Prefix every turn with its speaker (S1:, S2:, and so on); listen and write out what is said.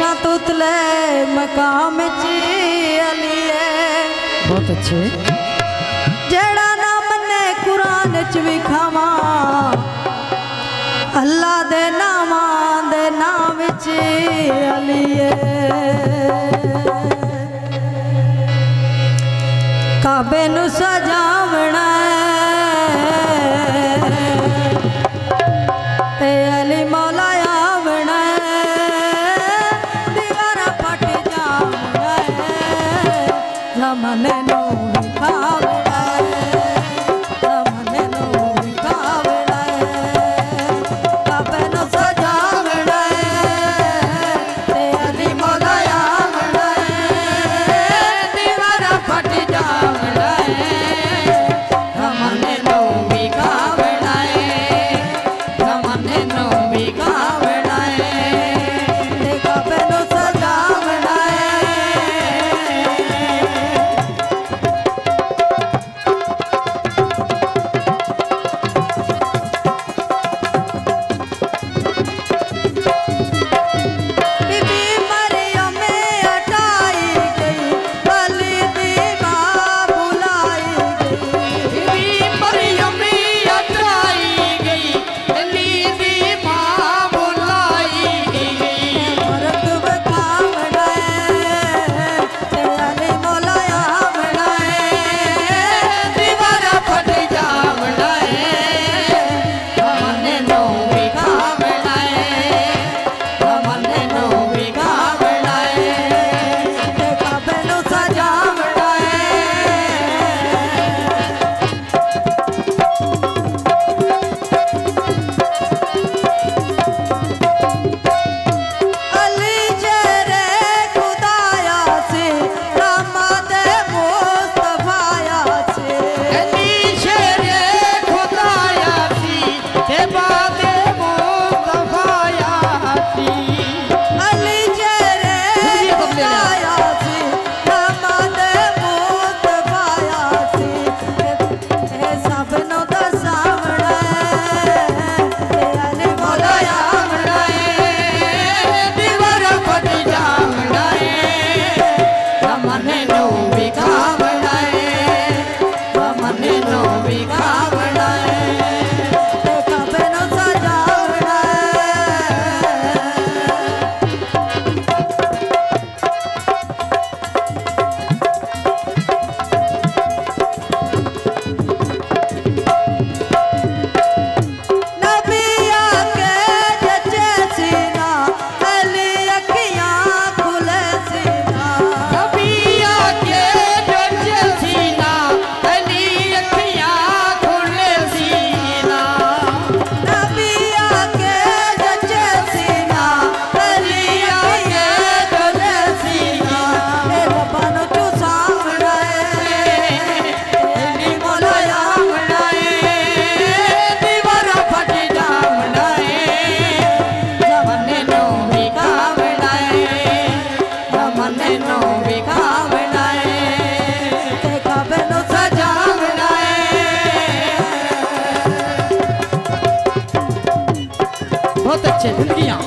S1: का तुतले मकाम चिलिए
S2: बहुत अच्छे
S1: जेड़ा नाम ने कुरान च भी खावा अल्लाह दे नाम च अलिए काबे नू सजावना ते अली मौला आवना दीवारा फट जावना जमाने नू खावना जमाने नू खावना काबे नू सजावना ते अली मौला आवना दीवारा फट जावना जमाने नू खावना जमाने नू खावना ते काबे नू सजावना
S2: बहुत अच्छे जिंदगियां